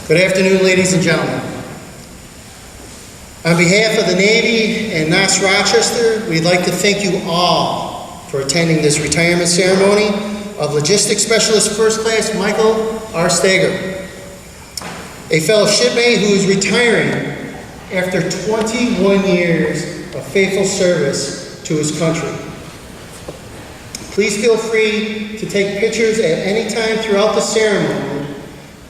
Good afternoon, ladies and gentlemen. On behalf of the Navy and NAS Rochester, we'd like to thank you all for attending this retirement ceremony of Logistics Specialist First Class Michael R. Steger, a fellow shipmate who is retiring after 21 years of faithful service to his country. Please feel free to take pictures at any time throughout the ceremony,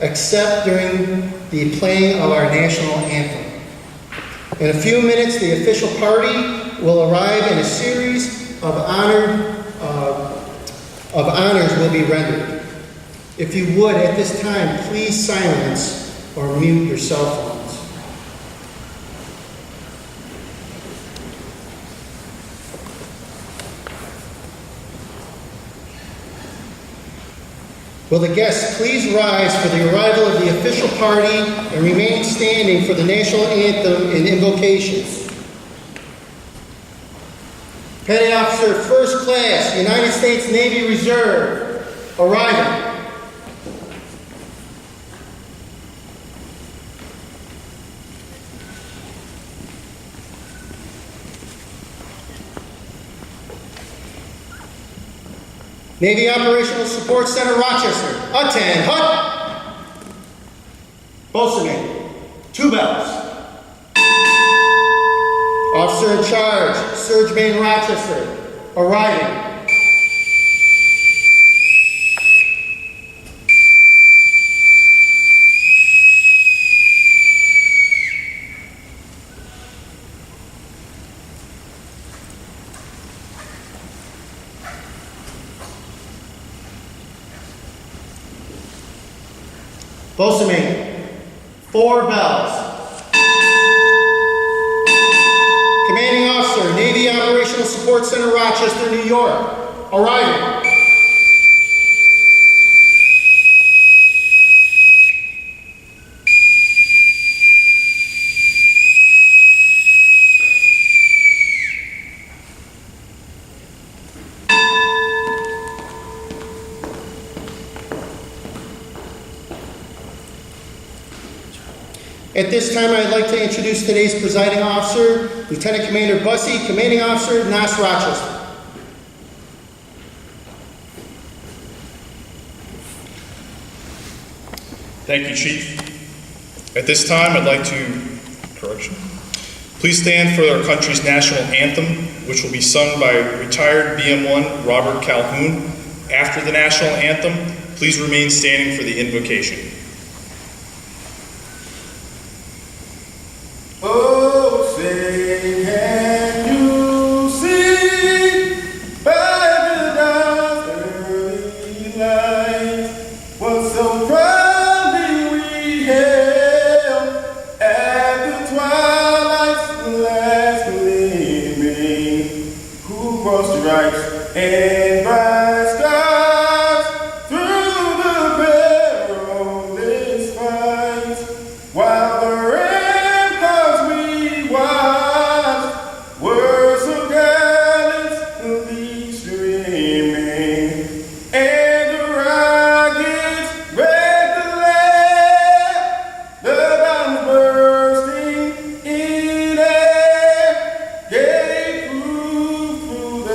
except during the playing of our national anthem. In a few minutes, the official party will arrive and a series of honors will be rendered. If you would, at this time, please silence or mute your cell phones. Will the guests please rise for the arrival of the official party and remain standing for the national anthem and invocation. Petty Officer First Class, United States Navy Reserve, arriving. Navy Operational Support Center, Rochester. Attend, hut! Bosun, 2 bells. Officer in charge, Surge Main, Rochester, arriving. Bosun, 4 bells. Commanding Officer, Navy Operational Support Center, Rochester, New York, arriving. At this time, I'd like to introduce today's presiding officer, Lieutenant Commander Bussey, Commanding Officer, NAS Rochester. Thank you, Chief. At this time, I'd like to, please stand for our country's national anthem, which will be sung by retired BM1 Robert Calhoun. After the national anthem, please remain standing for the invocation. And bright stars through the perilous fight, while the ramparts we watched were so gallantly streaming, and the rockets red glare, the bombs bursting in air, gave proof through the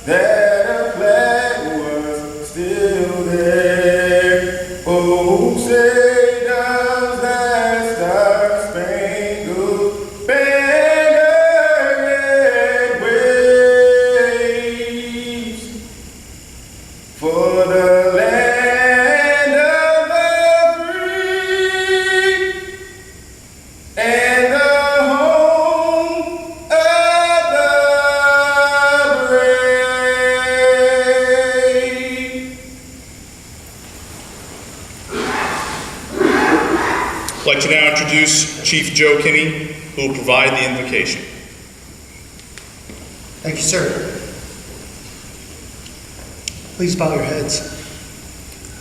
that a flag was still there. Oh, say does that star-spangled banner yet waves for the land of the free and the home of the I'd like to now introduce Chief Joe Kinney, who will provide the invocation. Thank you, sir. Please bow your heads.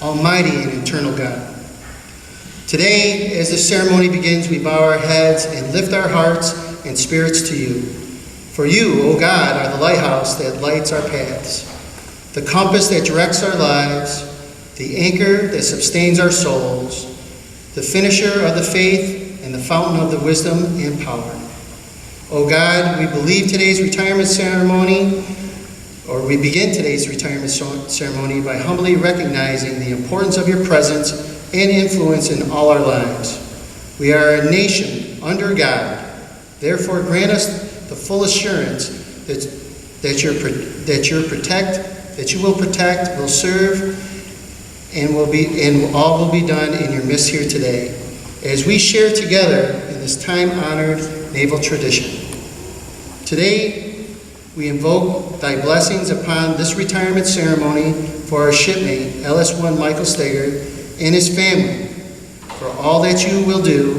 Almighty and eternal God, today, as the ceremony begins, we bow our heads and lift our hearts and spirits to you. For you, O God, are the lighthouse that lights our paths. the compass that directs our lives, the anchor that sustains our souls, the finisher of the faith and the fountain of the wisdom and power. O God, we believe today's retirement ceremony, or we begin today's retirement ceremony by humbly recognizing the importance of your presence and influence in all our lives. We are a nation under God. Therefore, grant us the full assurance that you will protect, will serve, and all will be done in your midst here today, as we share together in this time-honored naval tradition. Today, we invoke thy blessings upon this retirement ceremony for our shipmate, LS1 Michael Steger, and his family, for all that you will do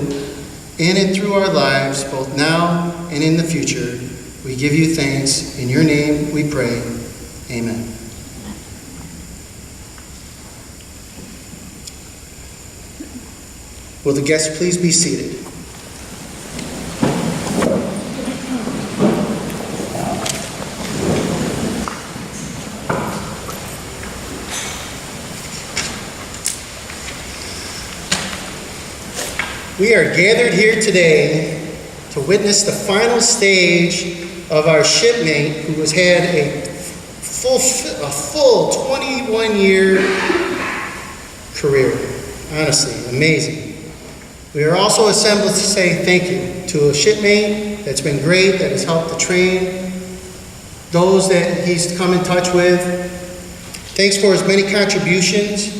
in and through our lives, both now and in the future. We give you thanks. In your name we pray. Amen. Will the guests please be seated? We are gathered here today to witness the final stage of our shipmate who has had a full 21-year career. Honestly, amazing. We are also assembled to say thank you to a shipmate that's been great, that has helped to train those that he's come in touch with. Thanks for his many contributions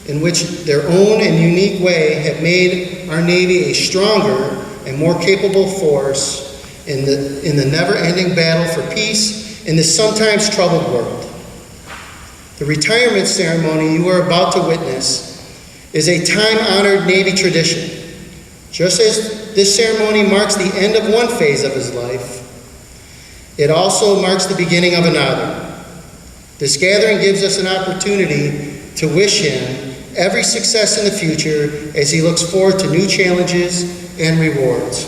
in which their own and unique way have made our Navy a stronger and more capable force in the never-ending battle for peace in this sometimes troubled world. The retirement ceremony you are about to witness is a time-honored Navy tradition. Just as this ceremony marks the end of one phase of his life, it also marks the beginning of another. This gathering gives us an opportunity to wish him every success in the future as he looks forward to new challenges and rewards.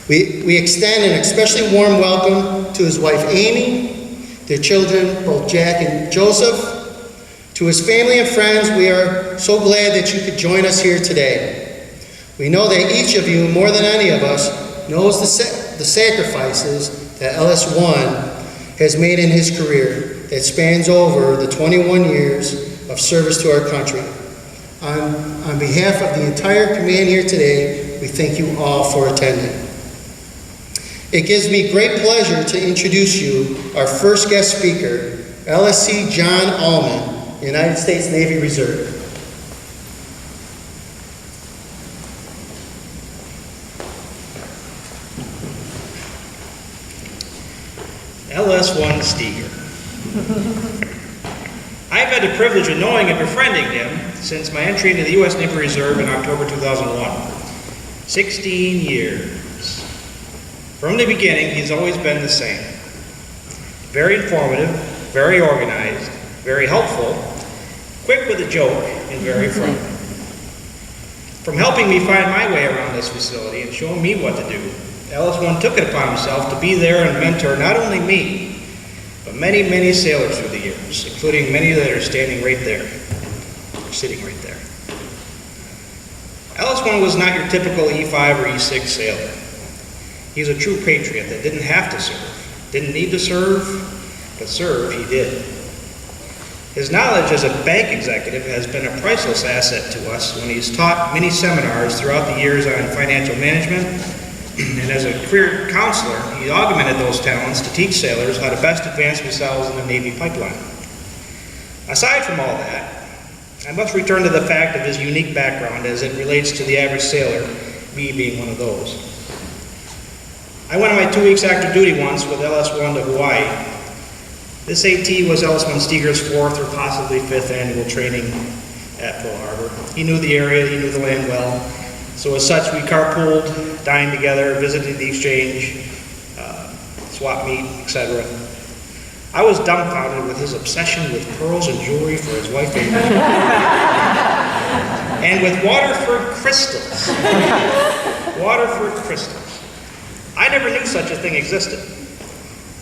We extend an especially warm welcome to his wife Amy, their children, both Jack and Joseph. To his family and friends, we are so glad that you could join us here today. We know that each of you, more than any of us, knows the sacrifices that LS1 has made in his career that spans over the 21 years of service to our country. On behalf of the entire command here today, we thank you all for attending. It gives me great pleasure to introduce you our first guest speaker, LSC John Ulmen, United States Navy Reserve. LS1 Steger. I've had the privilege of knowing and befriending him since my entry into the U.S. Navy Reserve in October 2001. 16 years. From the beginning, he's always been the same. Very informative, very organized, very helpful, quick with a joke, and very friendly. From helping me find my way around this facility and showing me what to do, LS1 took it upon himself to be there and mentor not only me, but many, many sailors through the years, including many that are standing right there, sitting right there. LS1 was not your typical E5 or E6 sailor. He's a true patriot that didn't have to serve, didn't need to serve, but serve he did. His knowledge as a bank executive has been a priceless asset to us when he's taught many seminars throughout the years on financial management, and as a career counselor, he augmented those talents to teach sailors how to best advance themselves in the Navy pipeline. Aside from all that, I must return to the fact of his unique background as it relates to the average sailor, me being one of those. I went on my 2 weeks active duty once with LS1 to Hawaii. This AT was LS1 Steger's 4th or possibly 5th annual training at Pearl Harbor. He knew the area, he knew the land well. So as such, we carpooled, dined together, visited the exchange, swap meet, etc. I was dumbfounded with his obsession with pearls and jewelry for his wife Amy. And with Waterford crystals. Waterford crystals. I never knew such a thing existed.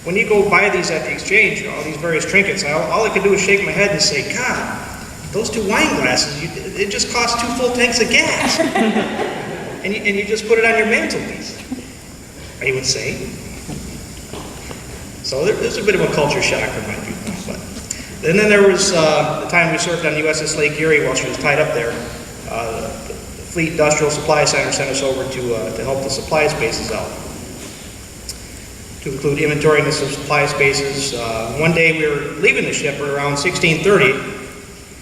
when you go buy these at the exchange, all these various trinkets, all I could do was shake my head and say, God, those 2 wine glasses, it just cost 2 full tanks of gas. and you just put it on your mantelpiece. He would say. So there's a bit of a culture shock from my viewpoint. But. And then there was the time we served on the USS Lake Erie while she was tied up there. The Fleet Industrial Supply Center sent us over to help the supply spaces out, to include inventorying the supply spaces. One day we were leaving the ship around 16:30,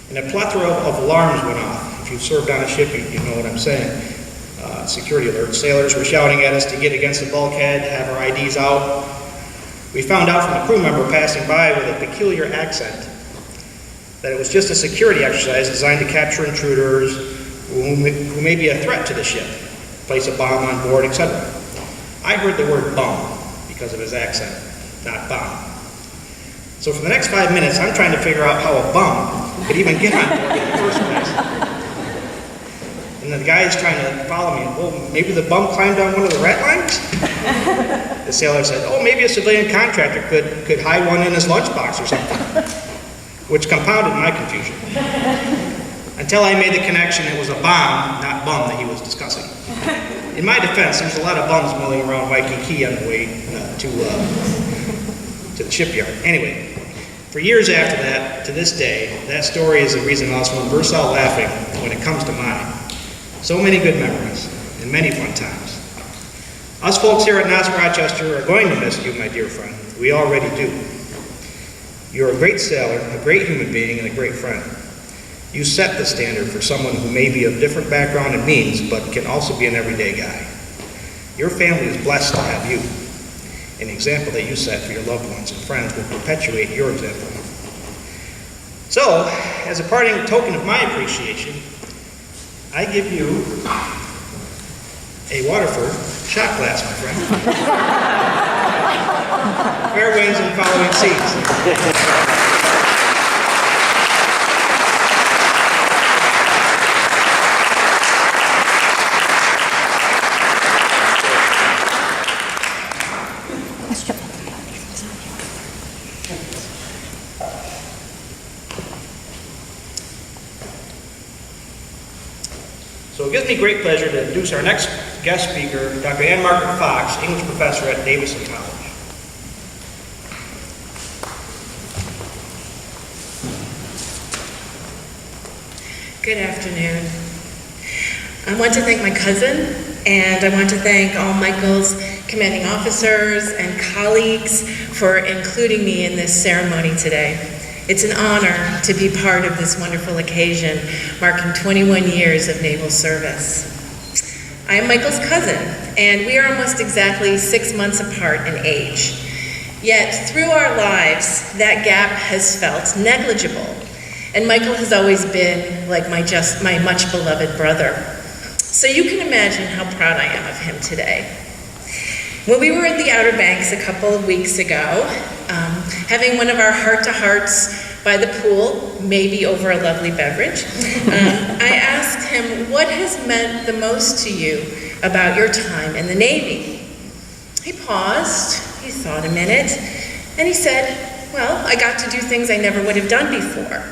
and a plethora of alarms went off. If you've served on a ship, you know what I'm saying. Security alerts. Sailors were shouting at us to get against the bulkhead, have our IDs out. We found out from a crew member passing by with a peculiar accent that it was just a security exercise designed to capture intruders who may be a threat to the ship, place a bomb on board, etc. I heard the word bum because of his accent, not bomb. So for the next 5 minutes, I'm trying to figure out how a bum could even get on board in the first place. And the guy's trying to follow me. Well, maybe the bum climbed on one of the rat lines? The sailor said, oh, maybe a civilian contractor could hide one in his lunchbox or something, which compounded my confusion. Until I made the connection, it was a bomb, not bum, that he was discussing. In my defense, there's a lot of bums milling around Waikiki on the way to the shipyard. Anyway, for years after that, to this day, that story is the reason Oswald bursts out laughing when it comes to mine. So many good memories and many fun times. Us folks here at NAS Rochester are going to miss you, my dear friend. We already do. You're a great sailor, a great human being, and a great friend. You set the standard for someone who may be of different background and means, but can also be an everyday guy. Your family is blessed to have you. An example that you set for your loved ones and friends will perpetuate your example. So, as a parting token of my appreciation, I give you a Waterford shot glass, my friend. Fair winds and following seas. So it gives me great pleasure to introduce our next guest speaker, Dr. Ann Margaret Fox, English professor at Davidson College. Good afternoon. I want to thank my cousin, and I want to thank all Michael's commanding officers and colleagues for including me in this ceremony today. It's an honor to be part of this wonderful occasion, marking 21 years of naval service. I am Michael's cousin, and we are almost exactly 6 months apart in age. Yet, through our lives, that gap has felt negligible, and Michael has always been like my much beloved brother. So you can imagine how proud I am of him today. When we were at the Outer Banks a couple of weeks ago, having one of our heart-to-hearts by the pool, maybe over a lovely beverage, I asked him, what has meant the most to you about your time in the Navy? He paused, he thought a minute, and he said, well, I got to do things I never would have done before.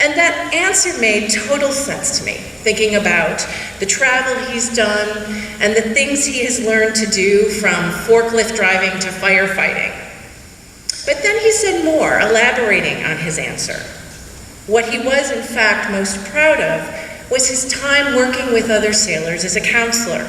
And that answer made total sense to me, thinking about the travel he's done and the things he has learned to do, from forklift driving to firefighting. But then he said more, elaborating on his answer. What he was in fact most proud of was his time working with other sailors as a counselor,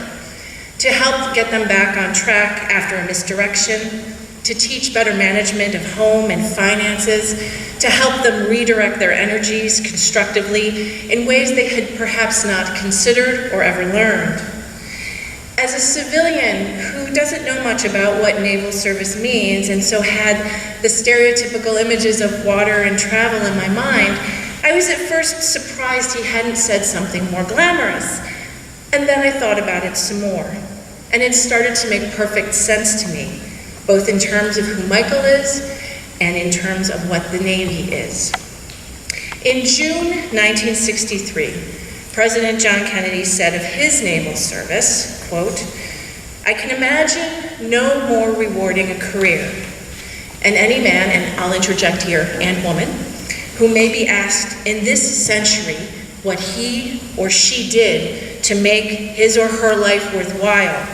to help get them back on track after a misdirection, to teach better management of home and finances, to help them redirect their energies constructively in ways they had perhaps not considered or ever learned. As a civilian who doesn't know much about what naval service means, and so had the stereotypical images of water and travel in my mind, I was at first surprised he hadn't said something more glamorous. And then I thought about it some more, and it started to make perfect sense to me, both in terms of who Michael is and in terms of what the Navy is. In June 1963, President John Kennedy said of his naval service, quote, I can imagine no more rewarding a career and any man, and I'll interject here, and woman, who may be asked in this century what he or she did to make his or her life worthwhile,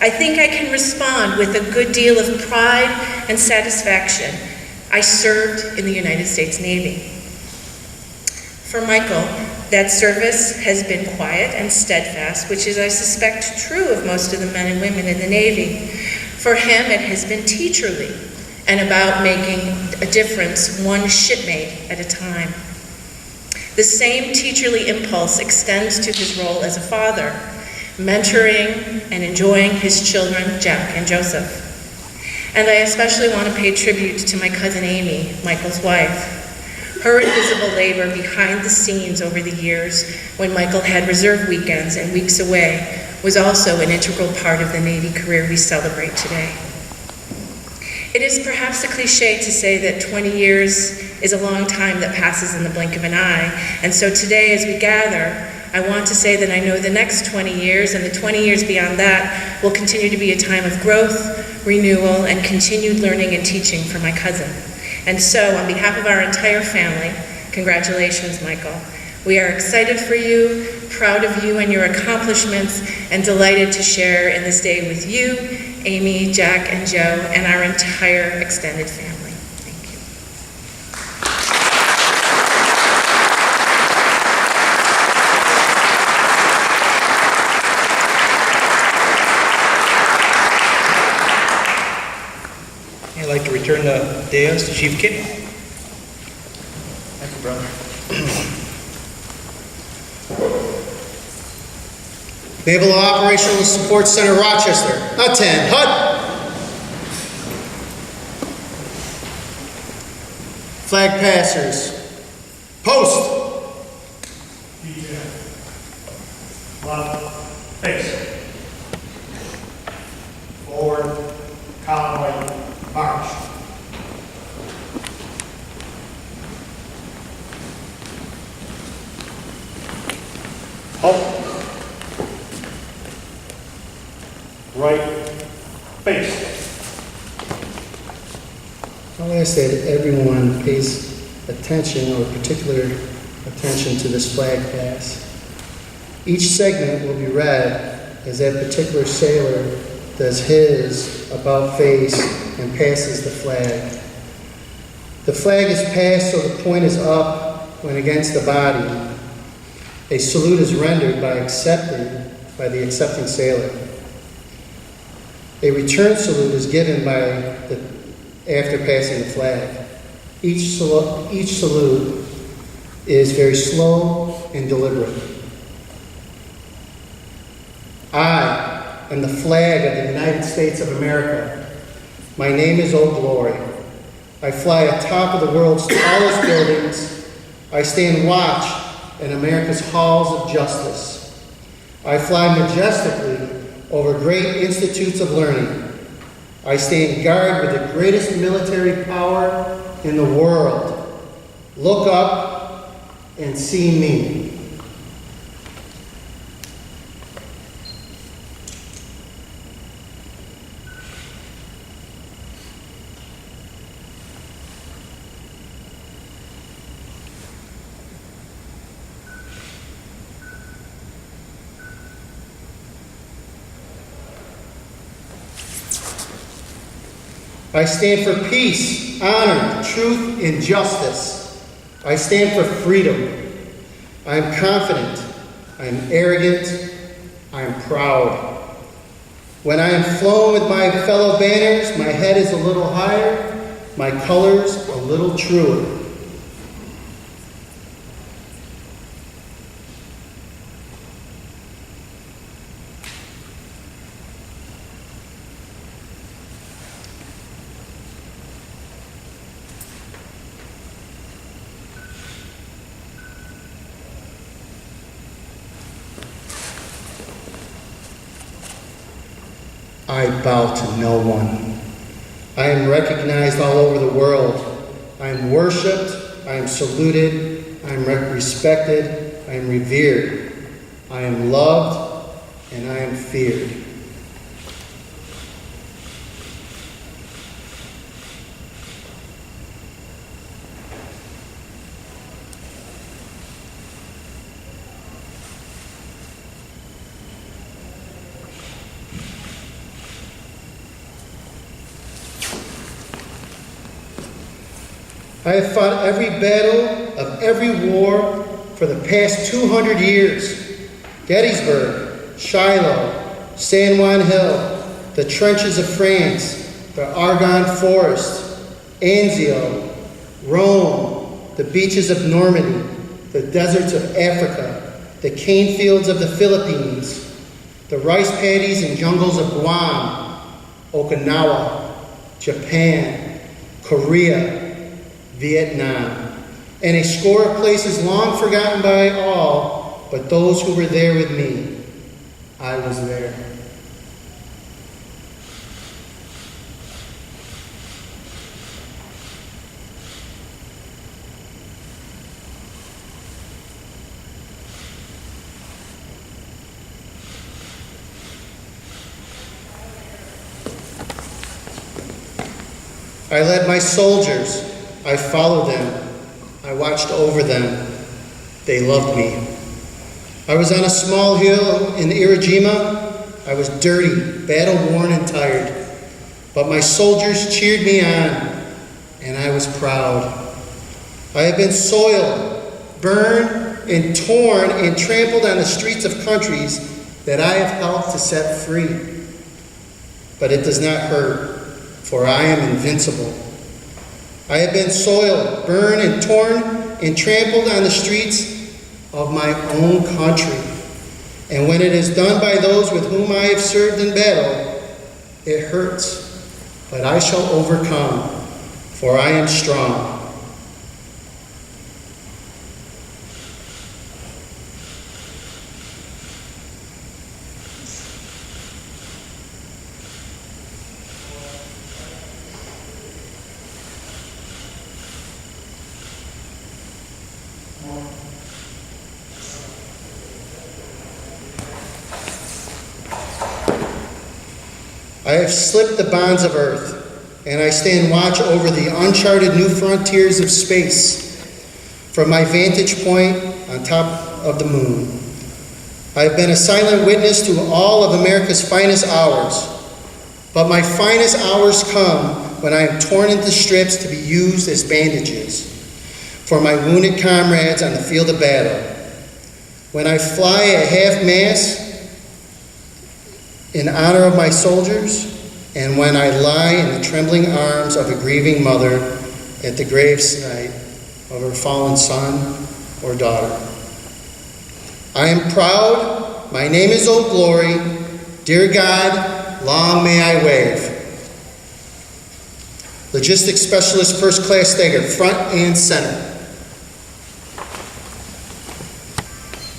I think I can respond with a good deal of pride and satisfaction. I served in the United States Navy. For Michael, that service has been quiet and steadfast, which is, I suspect, true of most of the men and women in the Navy. For him, it has been teacherly and about making a difference one shipmate at a time. The same teacherly impulse extends to his role as a father, mentoring and enjoying his children, Jack and Joseph. And I especially want to pay tribute to my cousin Amy, Michael's wife. Her invisible labor behind the scenes over the years when Michael had reserve weekends and weeks away was also an integral part of the Navy career we celebrate today. It is perhaps a cliche to say that 20 years is a long time that passes in the blink of an eye, and so today as we gather, I want to say that I know the next 20 years and the 20 years beyond that will continue to be a time of growth, renewal, and continued learning and teaching for my cousin. And so, on behalf of our entire family, congratulations, Michael. We are excited for you, proud of you and your accomplishments, and delighted to share in this day with you, Amy, Jack, and Joe, and our entire extended family. Thank you. I'd like to return the dais to Chief Kitty. Thank you, brother. Naval Operational Support Center, Rochester. Attend. Hut. Flag passers. Post. Left, face. Forward, convoy, march. Halt. Right, face. I'll ask that everyone pays attention or particular attention to this flag pass. Each segment will be read as that particular sailor does his about face and passes the flag. The flag is passed so the point is up when against the body. A salute is rendered by the accepting sailor. A return salute is given after passing the flag. Each salute is very slow and deliberate. I am the flag of the United States of America. My name is Old Glory. I fly atop of the world's tallest buildings. I stand watch in America's halls of justice. I fly majestically over great institutes of learning. I stand guard with the greatest military power in the world. Look up and see me. I stand for peace, honor, truth, and justice. I stand for freedom. I am confident. I am arrogant. I am proud. When I am flown with my fellow banners, my head is a little higher, my colors a little truer. I bow to no one. I am recognized all over the world. I am worshipped. I am saluted. I am respected. I am revered. I am loved, and I am feared. I have fought every battle of every war for the past 200 years. Gettysburg, Shiloh, San Juan Hill, the trenches of France, the Argonne Forest, Anzio, Rome, the beaches of Normandy, the deserts of Africa, the cane fields of the Philippines, the rice paddies and jungles of Guam, Okinawa, Japan, Korea, Vietnam, and a score of places long forgotten by all, but those who were there with me. I was there. I led my soldiers. I followed them. I watched over them. They loved me. I was on a small hill in Iwo Jima. I was dirty, battle-worn, and tired. But my soldiers cheered me on, and I was proud. I have been soiled, burned, and torn, and trampled on the streets of countries that I have helped to set free. But it does not hurt, for I am invincible. I have been soiled, burned, and torn, and trampled on the streets of my own country. And when it is done by those with whom I have served in battle, it hurts, but I shall overcome, for I am strong. I have slipped the bonds of earth, and I stand watch over the uncharted new frontiers of space from my vantage point on top of the moon. I have been a silent witness to all of America's finest hours, but my finest hours come when I am torn into strips to be used as bandages for my wounded comrades on the field of battle. When I fly at half-mast in honor of my soldiers, and when I lie in the trembling arms of a grieving mother at the gravesite of her fallen son or daughter. I am proud. My name is Old Glory. Dear God, long may I wave. Logistics Specialist First Class Steger, front and center.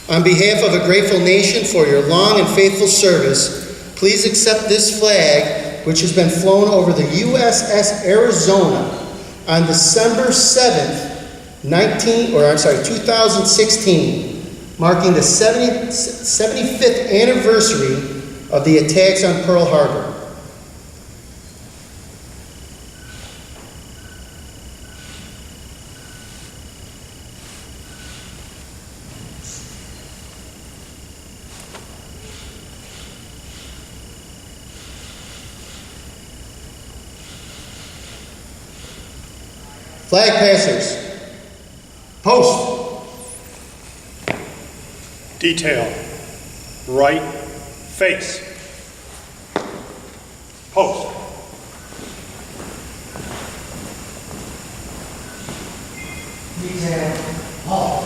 On behalf of a grateful nation for your long and faithful service, please accept this flag, which has been flown over the USS Arizona on December 7th, 2016, marking the 75th anniversary of the attacks on Pearl Harbor. Flag passers, post. Detail. Right face. Post. Detail. Halt.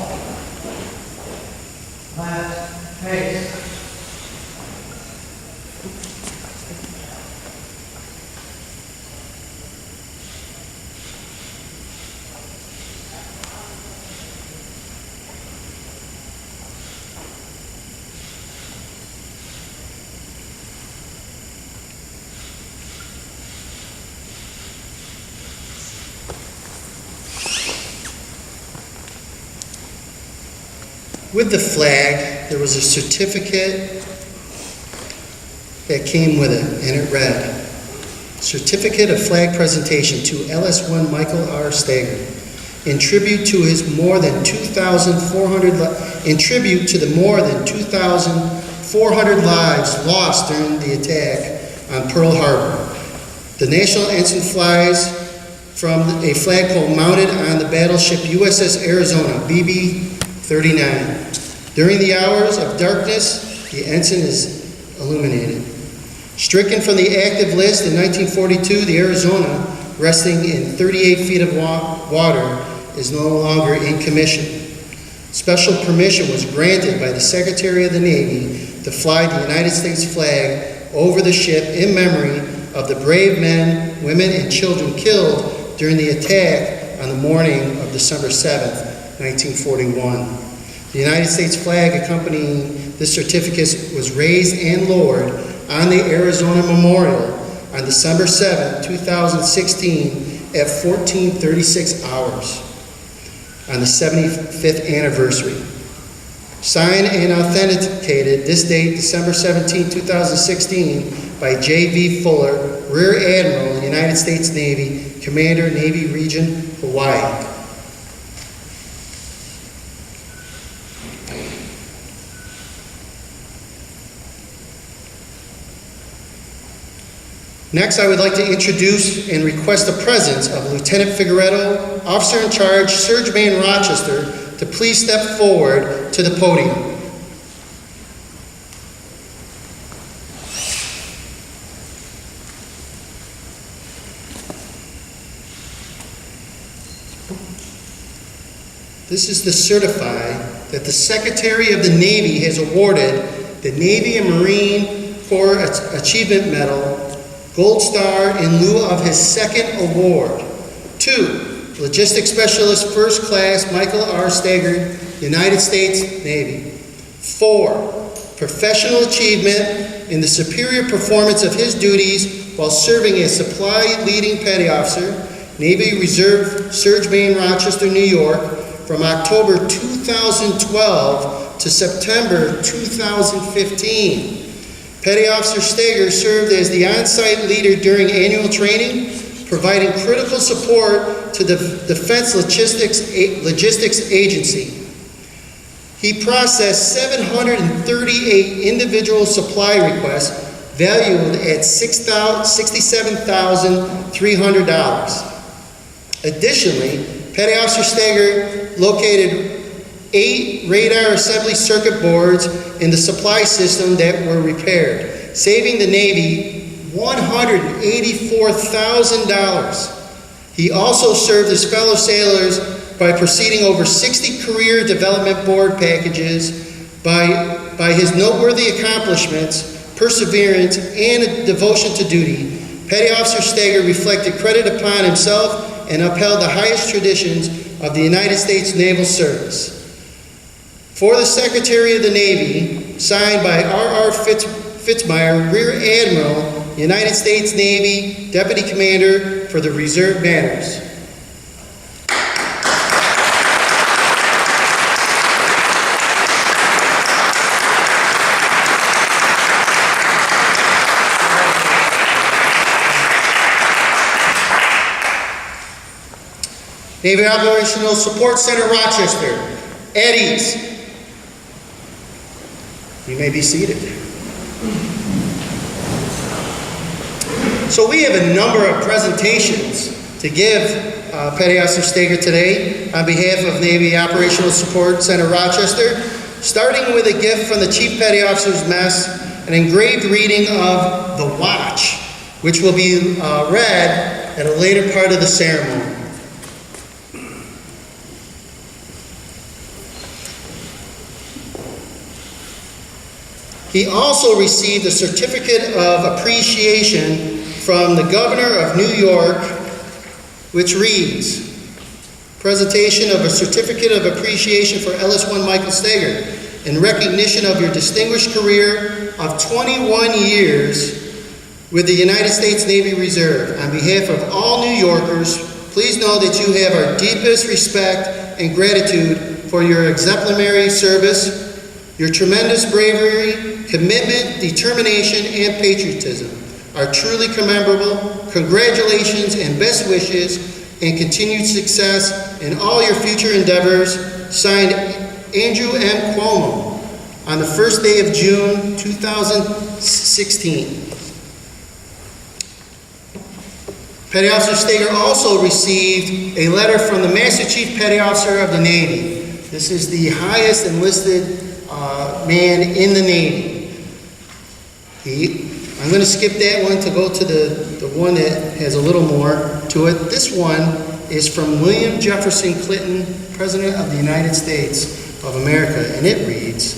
Left face. With the flag, there was a certificate that came with it, and it read, Certificate of Flag Presentation to LS1 Michael R. Steger, in tribute to the more than 2,400 lives lost during the attack on Pearl Harbor. The national anthem from a flagpole mounted on the battleship USS Arizona, BB-39. During the hours of darkness, the ensign is illuminated. Stricken from the active list in 1942, the Arizona, resting in 38 feet of water, is no longer in commission. Special permission was granted by the Secretary of the Navy to fly the United States flag over the ship in memory of the brave men, women, and children killed during the attack on the morning of December 7th, 1941. The United States flag accompanying this certificate was raised and lowered on the Arizona Memorial on December 7, 2016 at 14:36 hours on the 75th anniversary. Signed and authenticated this date, December 17, 2016, by J.V. Fuller, Rear Admiral, United States Navy, Commander, Navy Region, Hawaii. Next, I would like to introduce and request the presence of Lieutenant Figueredo, Officer in Charge, Surge Man Rochester, to please step forward to the podium. This is to certify that the Secretary of the Navy has awarded the Navy and Marine Corps Achievement Medal, Gold Star, in lieu of his second award, to Logistics Specialist First Class Michael R. Steger, United States Navy. 4, professional achievement in the superior performance of his duties while serving as Supply Leading Petty Officer, Navy Reserve Surge Main, Rochester, New York, from October 2012 to September 2015. Petty Officer Steger served as the on-site leader during annual training, providing critical support to the Defense Logistics Agency. He processed 738 individual supply requests valued at $67,300. Additionally, Petty Officer Steger located 8 radar assembly circuit boards in the supply system that were repaired, saving the Navy $184,000. He also served his fellow sailors by proceeding over 60 career development board packages. By his noteworthy accomplishments, perseverance, and devotion to duty, Petty Officer Steger reflected credit upon himself and upheld the highest traditions of the United States Naval Service. For the Secretary of the Navy, signed by R.R. Fitzmyer, Rear Admiral, United States Navy, Deputy Commander for the Reserve Banners. Navy Operational Support Center, Rochester, at ease. You may be seated. So we have a number of presentations to give Petty Officer Steger today on behalf of Navy Operational Support Center, Rochester, starting with a gift from the Chief Petty Officer's Mess, an engraved reading of The Watch, which will be read at a later part of the ceremony. He also received a certificate of appreciation from the Governor of New York, which reads, presentation of a certificate of appreciation for LS1 Michael Steger in recognition of your distinguished career of 21 years with the United States Navy Reserve. On behalf of all New Yorkers, please know that you have our deepest respect and gratitude for your exemplary service, your tremendous bravery, commitment, determination, and patriotism are truly commendable. Congratulations and best wishes and continued success in all your future endeavors. Signed, Andrew M. Cuomo, on the first day of June 2016. Petty Officer Steger also received a letter from the Master Chief Petty Officer of the Navy. This is the highest enlisted man in the Navy. I'm going to skip that one to go to the one that has a little more to it. This one is from William Jefferson Clinton, President of the United States of America, and it reads,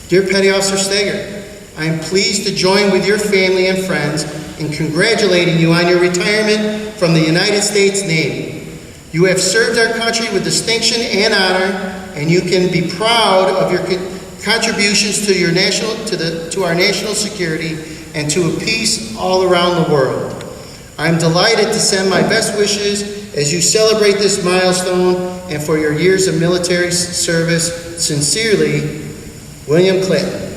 Dear Petty Officer Steger, I am pleased to join with your family and friends in congratulating you on your retirement from the United States Navy. You have served our country with distinction and honor, and you can be proud of your contributions to our national security and to a peace all around the world. I am delighted to send my best wishes as you celebrate this milestone and for your years of military service. Sincerely, William Clinton.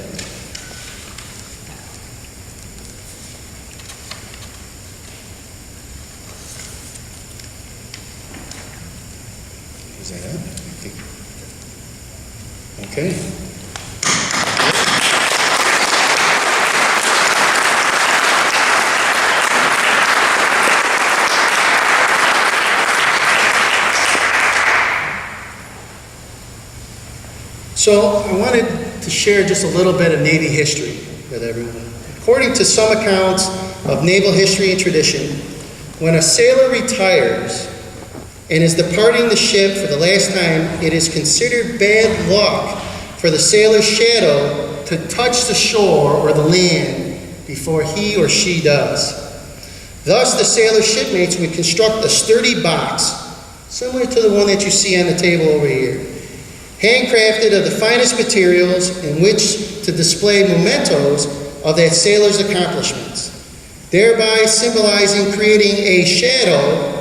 Is that it? Okay. So I wanted to share just a little bit of Navy history with everyone. According to some accounts of naval history and tradition, when a sailor retires and is departing the ship for the last time, it is considered bad luck for the sailor's shadow to touch the shore or the land before he or she does. Thus, the sailor's shipmates would construct a sturdy box, similar to the one that you see on the table over here, handcrafted of the finest materials in which to display mementos of that sailor's accomplishments, thereby symbolizing creating a shadow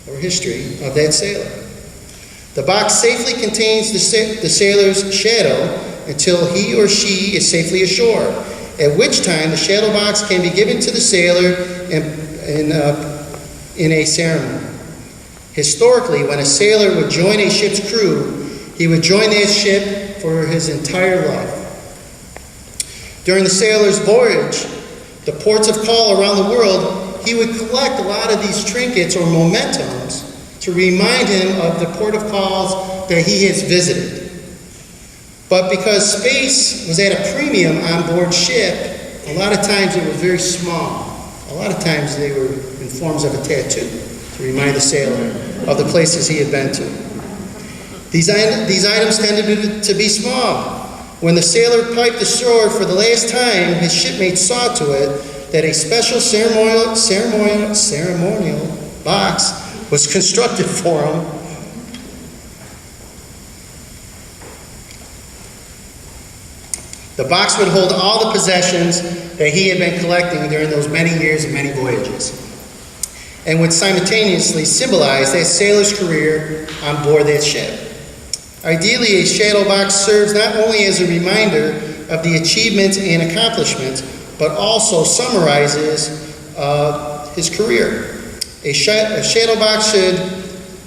or history of that sailor. The box safely contains the sailor's shadow until he or she is safely ashore, at which time the shadow box can be given to the sailor in a ceremony. Historically, when a sailor would join a ship's crew, he would join that ship for his entire life. During the sailor's voyage, the ports of call around the world, he would collect a lot of these trinkets or mementos to remind him of the port of calls that he has visited. But because space was at a premium on board ship, a lot of times it was very small. A lot of times they were in forms of a tattoo to remind the sailor of the places he had been to. These items tended to be small. When the sailor piped ashore for the last time, his shipmates saw to it that a special ceremonial box was constructed for him. The box would hold all the possessions that he had been collecting during those many years and many voyages, and would simultaneously symbolize that sailor's career on board that ship. Ideally, a shadow box serves not only as a reminder of the achievements and accomplishments, but also summarizes his career. A shadow box should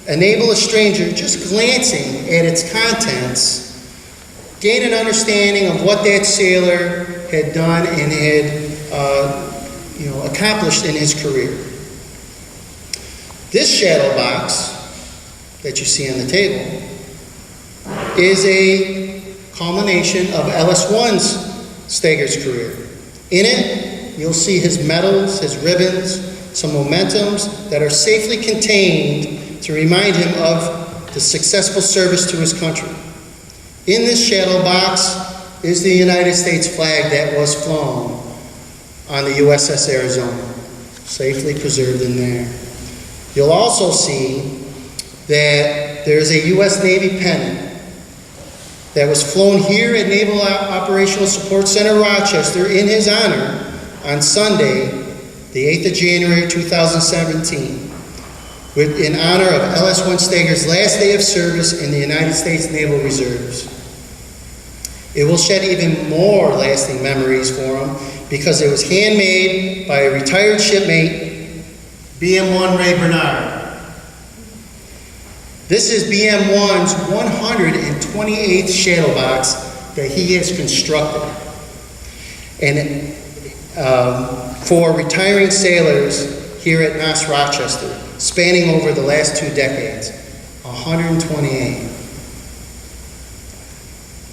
enable a stranger just glancing at its contents, gain an understanding of what that sailor had done and had accomplished in his career. This shadow box that you see on the table is a culmination of LS1's Steger's career. In it, you'll see his medals, his ribbons, some mementos that are safely contained to remind him of the successful service to his country. In this shadow box is the United States flag that was flown on the USS Arizona, safely preserved in there. You'll also see that there's a U.S. Navy pennant that was flown here at Naval Operational Support Center, Rochester, in his honor on Sunday, the 8th of January, 2017, in honor of LS1 Steger's last day of service in the United States Naval Reserves. It will shed even more lasting memories for him because it was handmade by a retired shipmate, BM1 Ray Bernard. This is BM1's 128th shadow box that he has constructed. And for retiring sailors here at Mass Rochester, spanning over the last 2 decades. 128.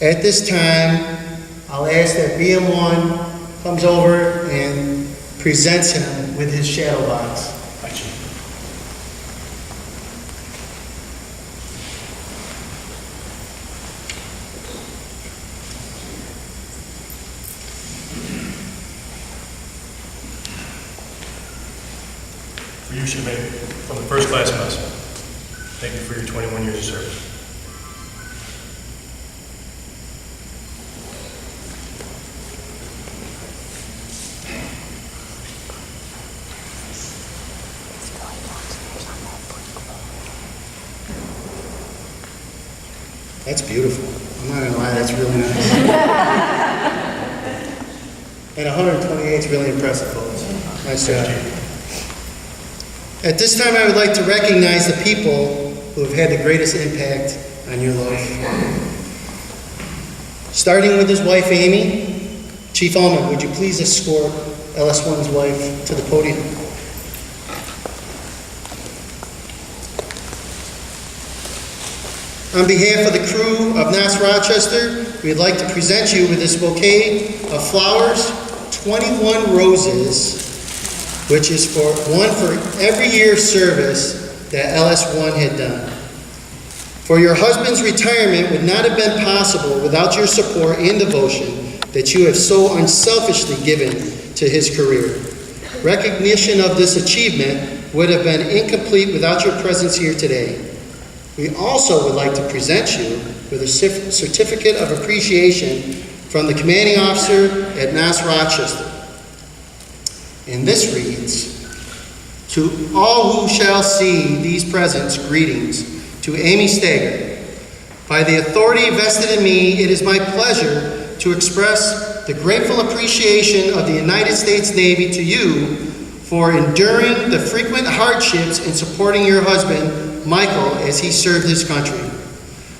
At this time, I'll ask that BM1 comes over and presents him with his shadow box. For you, shipmate, from the first class mess. Thank you for your 21 years of service. That's beautiful. I'm not gonna lie, that's really nice. And 128 is really impressive, folks. Nice job. At this time, I would like to recognize the people who have had the greatest impact on your life. Starting with his wife, Amy. Chief Ulmen, would you please escort LS1's wife to the podium? On behalf of the crew of NAS Rochester, we'd like to present you with this bouquet of flowers, 21 roses, which is one for every year's service that LS1 had done. For your husband's retirement would not have been possible without your support and devotion that you have so unselfishly given to his career. Recognition of this achievement would have been incomplete without your presence here today. We also would like to present you with a certificate of appreciation from the commanding officer at NAS Rochester. And this reads, "To all who shall see these presents, greetings. To Amy Steger. By the authority vested in me, it is my pleasure to express the grateful appreciation of the United States Navy to you for enduring the frequent hardships in supporting your husband, Michael, as he served his country.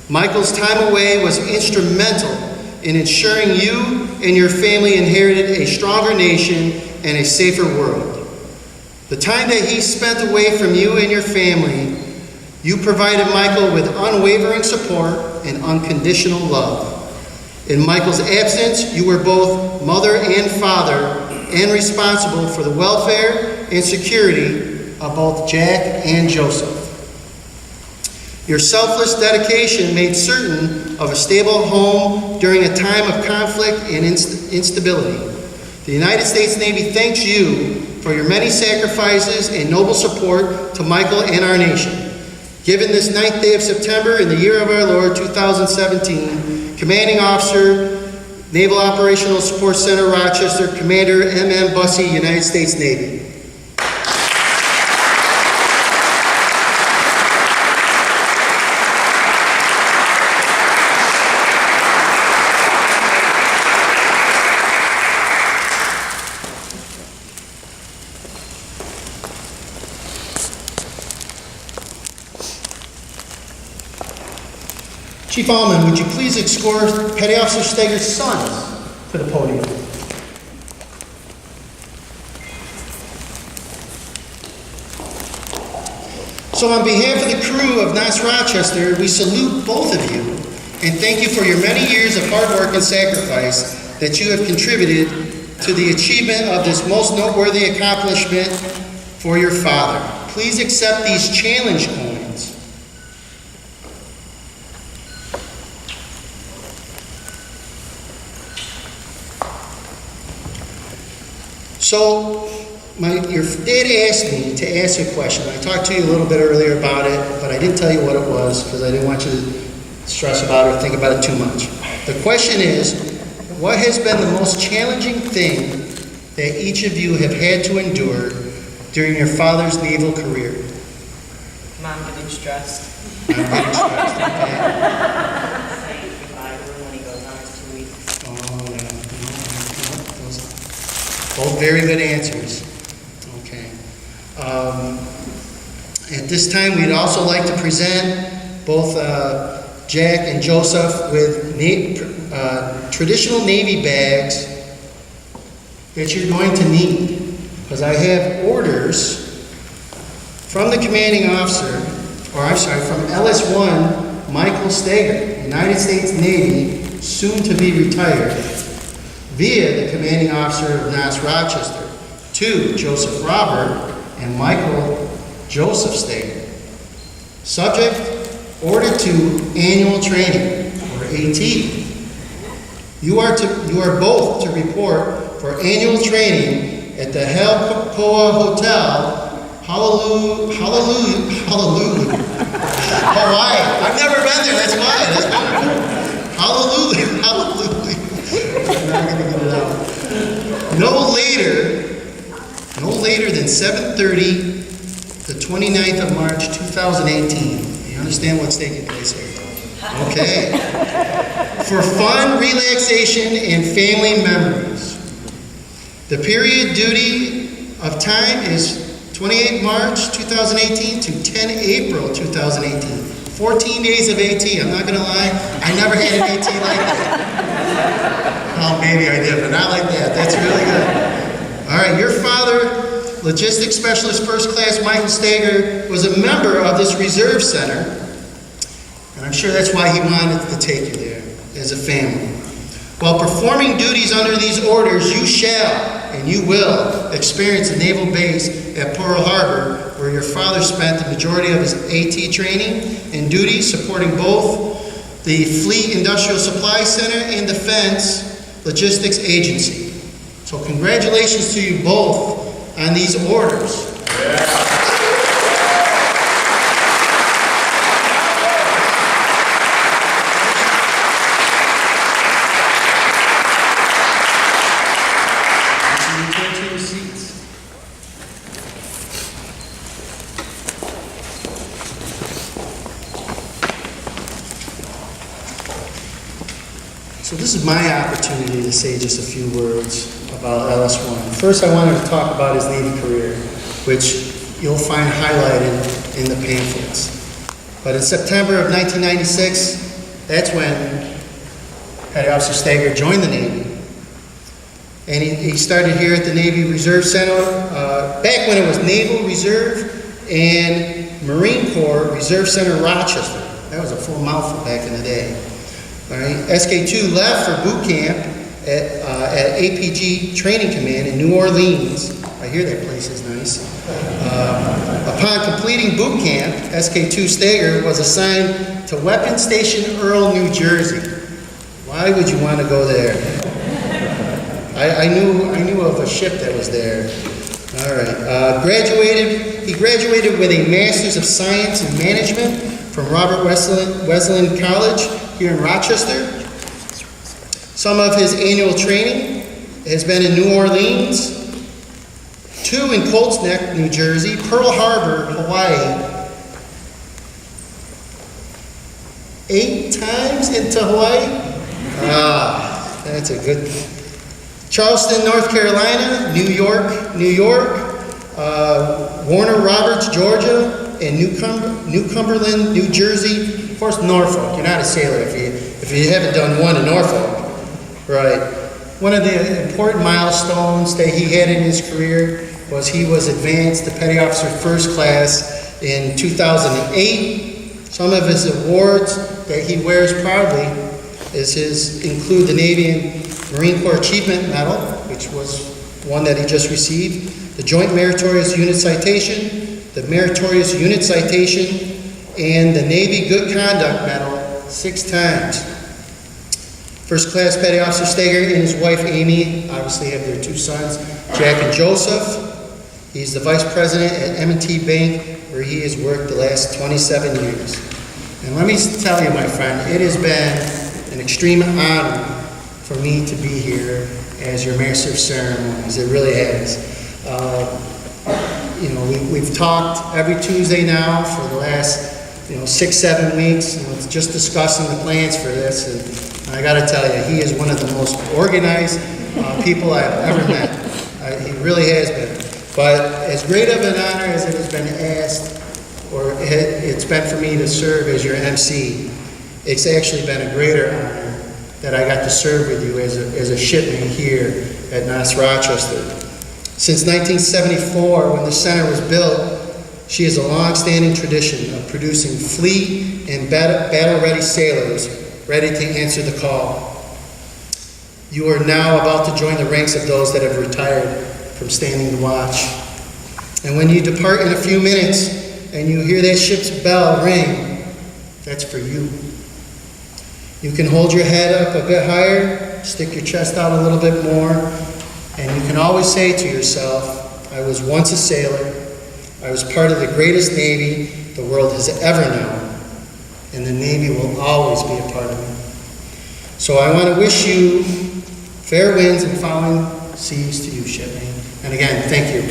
Michael's time away was instrumental in ensuring you and your family inherited a stronger nation and a safer world. The time that he spent away from you and your family, you provided Michael with unwavering support and unconditional love. In Michael's absence, you were both mother and father and responsible for the welfare and security of both Jack and Joseph. Your selfless dedication made certain of a stable home during a time of conflict and instability. The United States Navy thanks you for your many sacrifices and noble support to Michael and our nation. Given this 9th day of September in the year of our Lord 2017, Commanding Officer, Naval Operational Support Center, Rochester, Commander M.M. Bussey, United States Navy. Chief Ulmen, would you please escort Petty Officer Steger's sons to the podium? So on behalf of the crew of NAS Rochester, we salute both of you and thank you for your many years of hard work and sacrifice that you have contributed to the achievement of this most noteworthy accomplishment for your father. Please accept these challenge coins. So, your dad asked me to ask a question. I talked to you a little bit earlier about it, but I didn't tell you what it was because I didn't want you to stress about it or think about it too much. The question is, what has been the most challenging thing that each of you have had to endure during your father's naval career? Mom getting stressed. I'm getting stressed, okay? Saying goodbye to him when he goes on his 2 weeks. Oh, yeah. Those both very good answers. Okay. At this time, we'd also like to present both Jack and Joseph with traditional Navy bags that you're going to need. Because I have orders From the commanding officer, from LS1, Michael Steger, United States Navy, soon to be retired, via the commanding officer of NAS Rochester, to Joseph Robert and Michael Joseph Steger. Subject, ordered to annual training, or AT. You are both to report for annual training at the Helpoa Hotel, Honolulu, Hawaii. I've never been there, that's why. That's wonderful. Honolulu. I'm not going to get it out. No later than 7:30, the 29th of March, 2018. You understand what's taking place here? Okay. For fun, relaxation, and family memories. The period duty of time is 28 March 2018 to 10 April 2018. 14 days of AT. I'm not going to lie, I never had an AT like that. Oh, maybe I did, but not like that. That's really good. All right, your father, Logistics Specialist First Class Michael Steger, was a member of this reserve center, and I'm sure that's why he wanted to take you there as a family. While performing duties under these orders, you shall and you will experience a naval base at Pearl Harbor, where your father spent the majority of his AT training and duties supporting both the Fleet Industrial Supply Center and Defense Logistics Agency. So congratulations to you both on these orders. Return to your seats. So this is my opportunity to say just a few words about LS1. First, I wanted to talk about his Navy career, which you'll find highlighted in the pamphlets. But in September of 1996, that's when Petty Officer Steger joined the Navy. And he started here at the Navy Reserve Center, back when it was Naval Reserve and Marine Corps Reserve Center Rochester. That was a full mouthful back in the day. All right. SK2 left for boot camp at APG Training Command in New Orleans. I hear that place is nice. Upon completing boot camp, SK2 Steger was assigned to Weapons Station Earl, New Jersey. Why would you want to go there? I knew of a ship that was there. All right. He graduated with a Master's of Science in Management from Robert Wesleyan College here in Rochester. Some of his annual training has been in New Orleans, 2 in Colts Neck, New Jersey, Pearl Harbor, Hawaii, 8 times into Hawaii. That's a good. Charleston, North Carolina, New York, Warner Roberts, Georgia, and New Cumberland, New Jersey. Of course, Norfolk. You're not a sailor if you haven't done one in Norfolk. Right. One of the important milestones that he had in his career was he was advanced to Petty Officer First Class in 2008. Some of his awards that he wears proudly include the Navy and Marine Corps Achievement Medal, which was one that he just received, the Joint Meritorious Unit Citation, the Meritorious Unit Citation, and the Navy Good Conduct Medal 6 times. First Class Petty Officer Steger and his wife Amy obviously have their 2 sons, Jack and Joseph. He's the Vice President at M&T Bank, where he has worked the last 27 years. And let me tell you, my friend, it has been an extreme honor for me to be here as your Master of Ceremonies. It really has. We've talked every Tuesday now for the last 6-7 weeks, just discussing the plans for this. And I got to tell you, he is one of the most organized people I've ever met. He really has been. But as great of an honor as it has been asked, or it's been for me to serve as your MC, it's actually been a greater honor that I got to serve with you as a shipman here at NAS Rochester. Since 1974, when the center was built, she has a long-standing tradition of producing fleet and battle-ready sailors ready to answer the call. You are now about to join the ranks of those that have retired from standing the watch. And when you depart in a few minutes and you hear that ship's bell ring, that's for you. You can hold your head up a bit higher, stick your chest out a little bit more, and you can always say to yourself, I was once a sailor, I was part of the greatest Navy the world has ever known, and the Navy will always be a part of me. So I want to wish you fair winds and following seas to you, shipmate. And again, thank you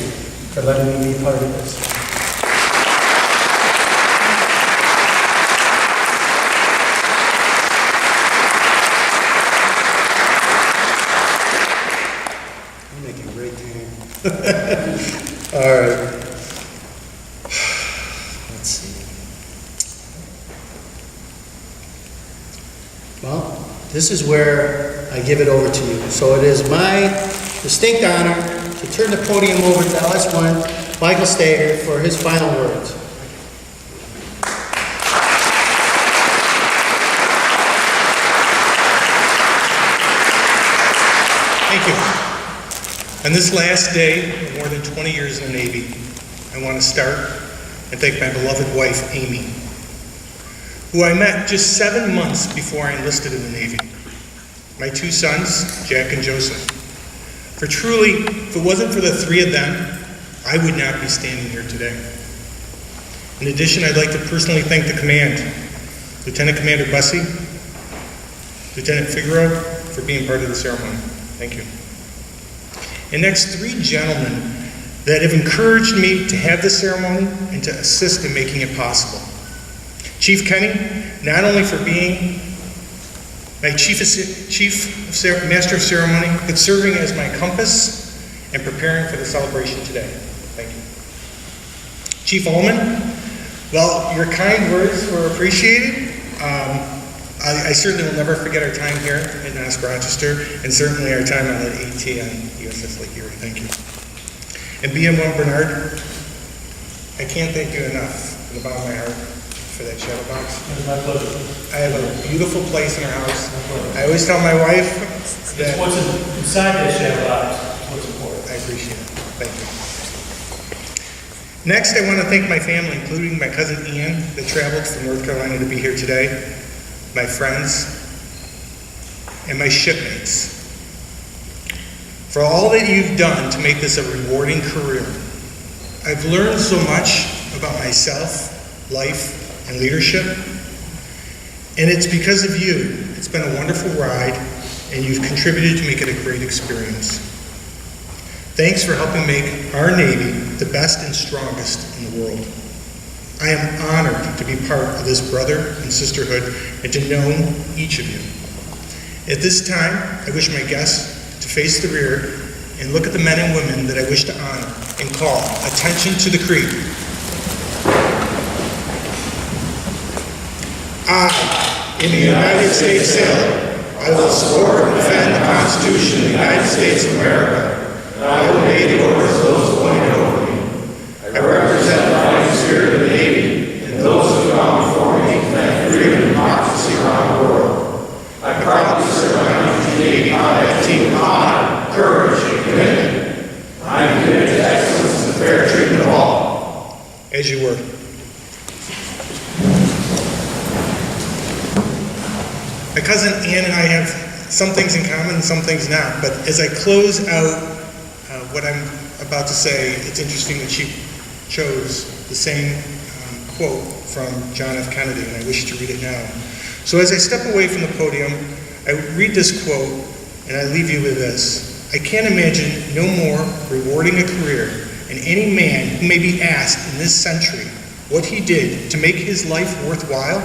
for letting me be part of this. You're making great time. All right. Let's see. Well, this is where I give it over to you. So it is my distinct honor to turn the podium over to LS1, Michael Steger, for his final words. Thank you. On this last day of more than 20 years in the Navy, I want to start and thank my beloved wife, Amy, who I met just 7 months before I enlisted in the Navy. My 2 sons, Jack and Josef. For truly, if it wasn't for the 3 of them, I would not be standing here today. In addition, I'd like to personally thank the command, Lieutenant Commander Bussey, Lieutenant Figueroa, for being part of the ceremony. Thank you. And next, 3 gentlemen that have encouraged me to have this ceremony and to assist in making it possible. Chief Kenny, not only for being my Master of Ceremony, but serving as my compass and preparing for the celebration today. Thank you. Chief Ulmen, well, your kind words were appreciated. I certainly will never forget our time here at NAS Rochester, and certainly our time on that AT on USS Lake Erie. Thank you. And BM1 Bernard, I can't thank you enough from the bottom of my heart for that shadow box. It's my pleasure. I have a beautiful place in our house. I always tell my wife that... It's what's inside that shadow box, what's important. I appreciate it. Thank you. Next, I want to thank my family, including my cousin Ian, that traveled from North Carolina to be here today, my friends, and my shipmates, for all that you've done to make this a rewarding career. I've learned so much about myself, life, and leadership, and it's because of you. It's been a wonderful ride, and you've contributed to make it a great experience. Thanks for helping make our Navy the best and strongest in the world. I am honored to be part of this brother and sisterhood and to know each of you. At this time, I wish my guests to face the rear and look at the men and women that I wish to honor and call attention to the creed. I, in the United States sailor, I will support and defend the Constitution of the United States of America. I will obey the orders of those appointed over me. I represent the fighting spirit of the Navy and those who have gone before me to defend freedom and democracy around the world. I proudly serve my country's Navy combat team with honor, courage, and commitment. I am committed to excellence and the fair treatment of all. As you were. My cousin Ann and I have some things in common and some things not, but as I close out what I'm about to say, it's interesting that she chose the same quote from John F. Kennedy, and I wish to read it now. So as I step away from the podium, I read this quote, and I leave you with this. I can't imagine no more rewarding a career, and any man who may be asked in this century what he did to make his life worthwhile,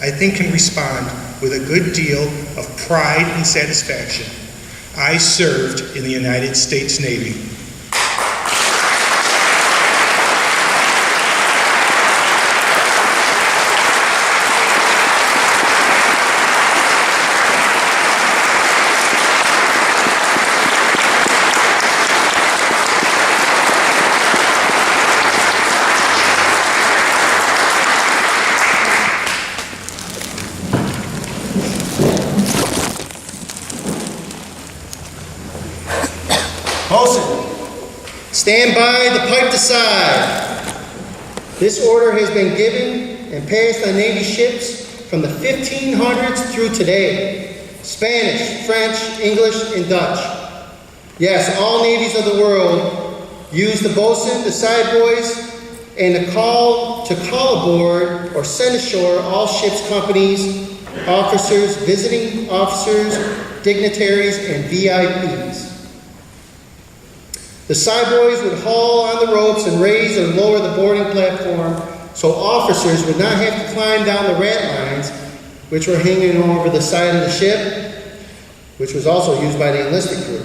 I think can respond with a good deal of pride and satisfaction. I served in the United States Navy. Bosun, stand by, the pipe to side. This order has been given and passed on Navy ships from the 1500s through today. Spanish, French, English, and Dutch. Yes, all navies of the world use the bosun, the side boys, and to call aboard or send ashore all ships' companies, officers, visiting officers, dignitaries, and VIPs. The side boys would haul on the ropes and raise or lower the boarding platform so officers would not have to climb down the rat lines, which were hanging over the side of the ship, which was also used by the enlisted crew,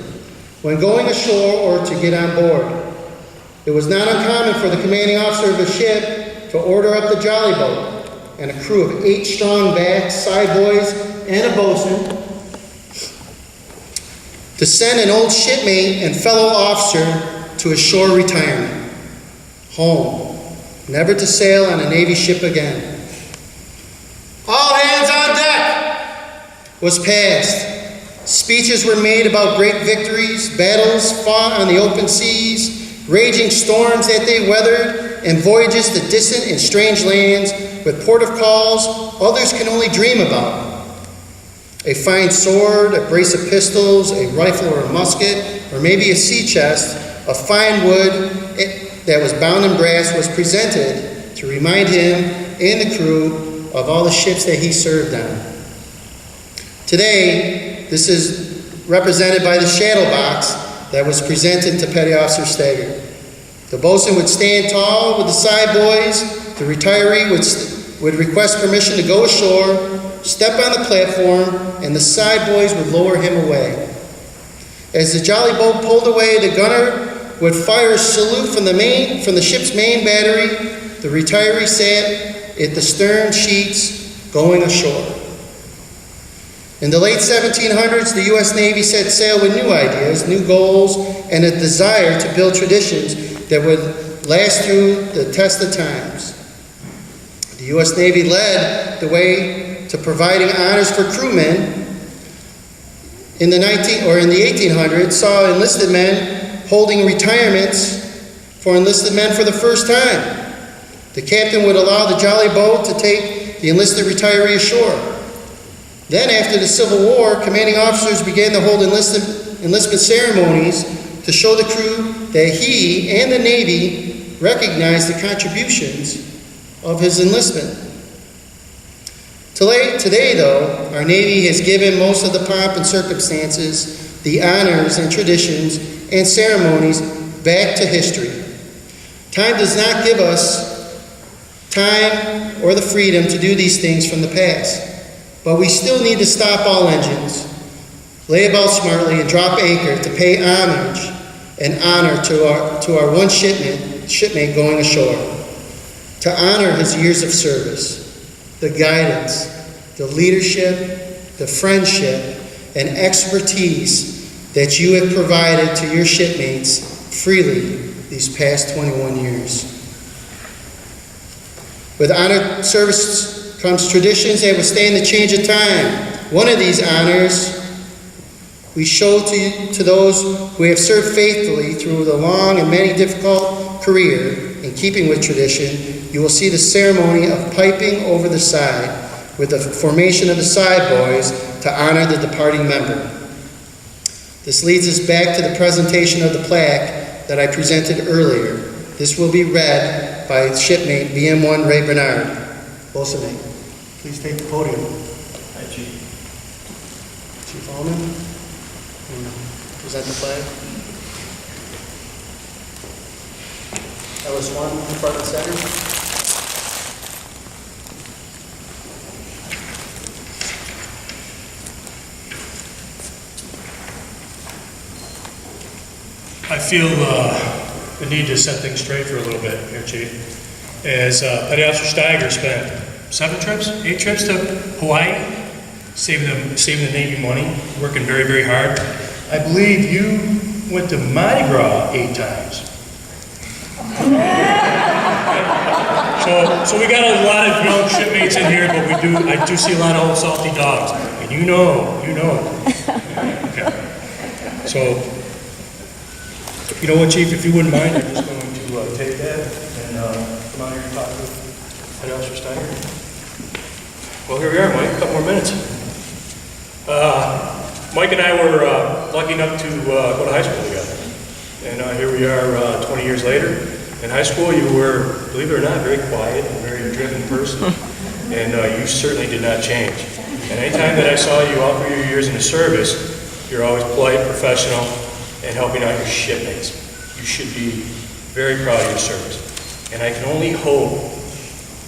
when going ashore or to get on board. It was not uncommon for the commanding officer of a ship to order up the jolly boat and a crew of 8 strong backs, side boys, and a bosun to send an old shipmate and fellow officer to a shore retirement, home, never to sail on a Navy ship again. All hands on deck was passed. Speeches were made about great victories, battles fought on the open seas, raging storms that they weathered, and voyages to distant and strange lands with port of calls others can only dream about. A fine sword, a brace of pistols, a rifle or a musket, or maybe a sea chest of fine wood that was bound in brass was presented to remind him and the crew of all the ships that he served on. Today, this is represented by the shadow box that was presented to Petty Officer Steger. The bosun would stand tall with the side boys. The retiree would request permission to go ashore, step on the platform, and the side boys would lower him away. As the jolly boat pulled away, the gunner would fire a salute from the ship's main battery. The retiree sat at the stern sheets going ashore. In the late 1700s, the U.S. Navy set sail with new ideas, new goals, and a desire to build traditions that would last through the test of times. The U.S. Navy led the way to providing honors for crewmen. In the 1800s, saw enlisted men holding retirements for enlisted men for the first time. The captain would allow the jolly boat to take the enlisted retiree ashore. Then, after the Civil War, commanding officers began to hold enlistment ceremonies to show the crew that he and the Navy recognized the contributions of his enlistment. Today, though, our Navy has given most of the pomp and circumstances, the honors and traditions and ceremonies back to history. Time does not give us time or the freedom to do these things from the past. But we still need to stop all engines, lay about smartly, and drop anchor to pay homage and honor to our one shipmate going ashore, to honor his years of service, the guidance, the leadership, the friendship, and expertise that you have provided to your shipmates freely these past 21 years. With honored service comes traditions that withstand the change of time. One of these honors we show to those who have served faithfully through the long and many difficult career. In keeping with tradition, you will see the ceremony of piping over the side with the formation of the side boys to honor the departing member. This leads us back to the presentation of the plaque that I presented earlier. This will be read by shipmate BM1 Ray Bernard. Bosun, please take the podium. Hi, Chief. Chief Ulmen, present the flag. LS1 in front and center. I feel the need to set things straight for a little bit here, Chief. As Petty Officer Steger spent 8 trips to Hawaii, saving the Navy money, working very, very hard. I believe you went to Mardi Gras 8 times. So we got a lot of young shipmates in here, but I do see a lot of old salty dogs, and you know. Okay. So, you know what, Chief, if you wouldn't mind, I'm just going to take that and come out here and talk to Head Officer Steger. Well, here we are, Mike, a couple more minutes. Mike and I were lucky enough to go to high school together. And here we are 20 years later. In high school, you were, believe it or not, very quiet and very driven person. And you certainly did not change. And anytime that I saw you all through your years in the service, you're always polite, professional, and helping out your shipmates. You should be very proud of your service. And I can only hope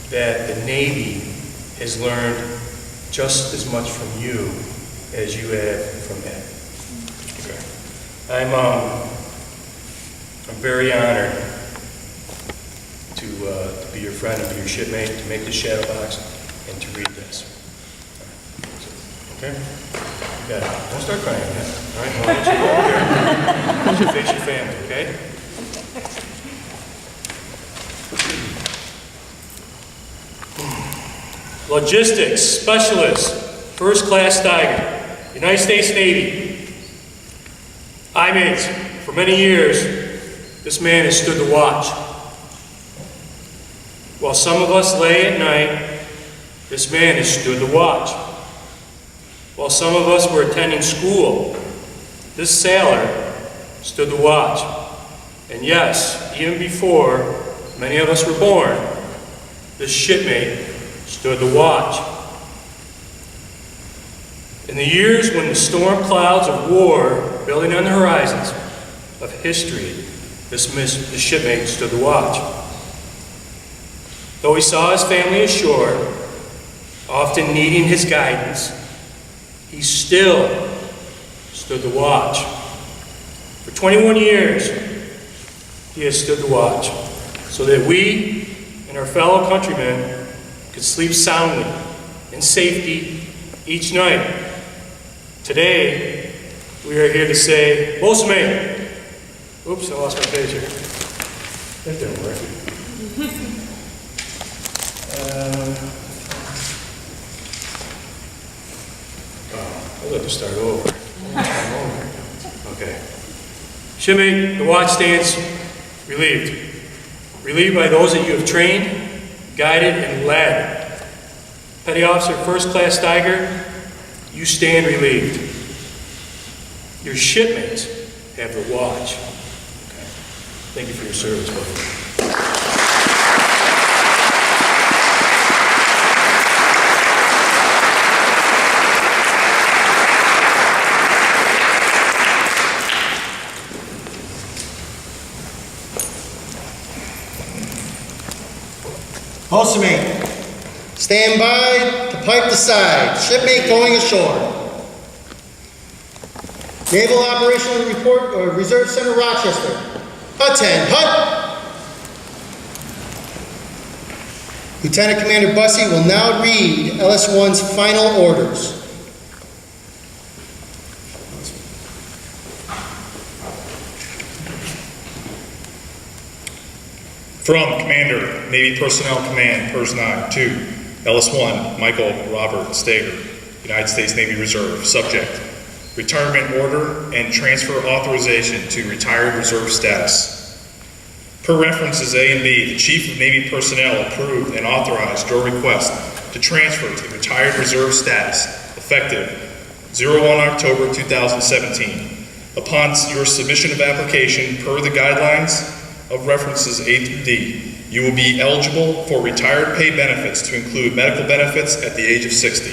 that the Navy has learned just as much from you as you have from him. Okay. I'm very honored to be your friend and be your shipmate, to make this shadow box, and to read this. Okay? You got it. Don't start crying yet. All right? I'll let you go over there. You face your family, okay? Logistics Specialist, First Class Steger, United States Navy. I-mates, for many years, this man has stood the watch. While some of us lay at night, this man has stood the watch. While some of us were attending school, this sailor stood the watch. And yes, even before many of us were born, this shipmate stood the watch. In the years when the storm clouds of war were building on the horizons of history, this shipmate stood the watch. Though he saw his family ashore, often needing his guidance, he still stood the watch. For 21 years, he has stood the watch, so that we and our fellow countrymen could sleep soundly in safety each night. Today, we are here to say, Ulmen. Oops, I lost my page here. That didn't work. I'll have to start over. Okay. Shipmate, the watch stands relieved. Relieved by those that you have trained, guided, and led. Petty Officer First Class Steger, you stand relieved. Your shipmates have the watch. Okay. Thank you for your service, buddy. Ulmen, stand by to pipe the side. Shipmate going ashore. Naval Operational Report, Reserve Center, Rochester. Attend, hut. Lieutenant Commander Bussey will now read LS1's final orders. From Commander, Navy Personnel Command, Pers 9, to LS1, Michael Robert Steger, United States Navy Reserve. Subject, retirement order and transfer authorization to retired reserve status. Per references A and B, the Chief of Navy Personnel approved and authorized your request to transfer to retired reserve status, effective 01 October 2017. Upon your submission of application per the guidelines of references A through D, you will be eligible for retired pay benefits to include medical benefits at the age of 60.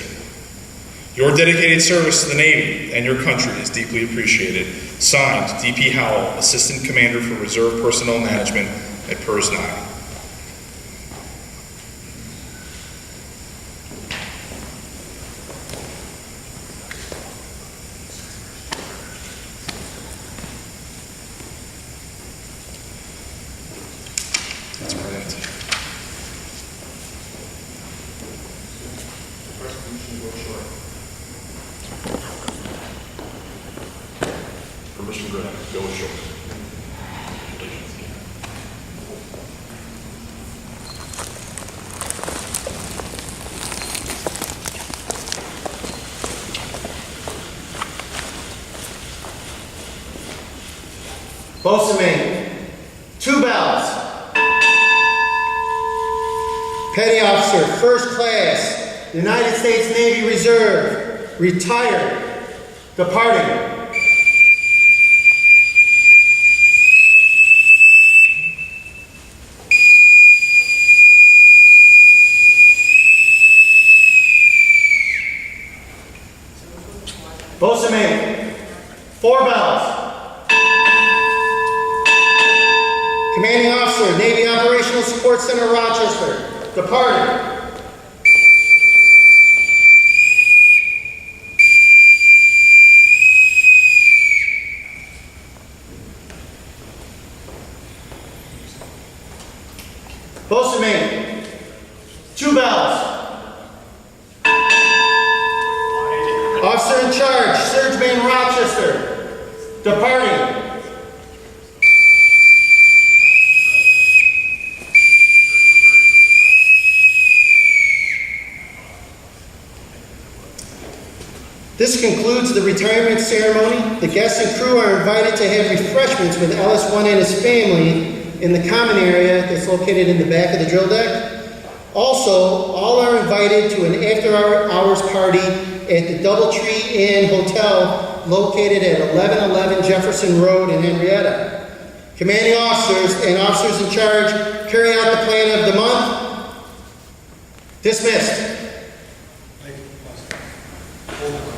Your dedicated service to the Navy and your country is deeply appreciated. Signed, D.P. Howell, Assistant Commander for Reserve Personnel Management at Pers 9. That's brilliant. Permission granted. Go ashore. Bosume, 2 bells. Petty Officer, First Class, United States Navy Reserve, retired, departing. Bosume, 4 bells. Commanding Officer, Navy Operational Support Center, Rochester, departing. Bosume, 2 bells. Officer in charge, Surgeman Rochester, departing. This concludes the retirement ceremony. The guests and crew are invited to have refreshments with LS1 and his family in the common area that's located in the back of the drill deck. Also, all are invited to an after-hours party at the Doubletree Inn Hotel located at 1111 Jefferson Road in Henrietta. Commanding officers and officers in charge carry out the plan of the month. Dismissed. Hold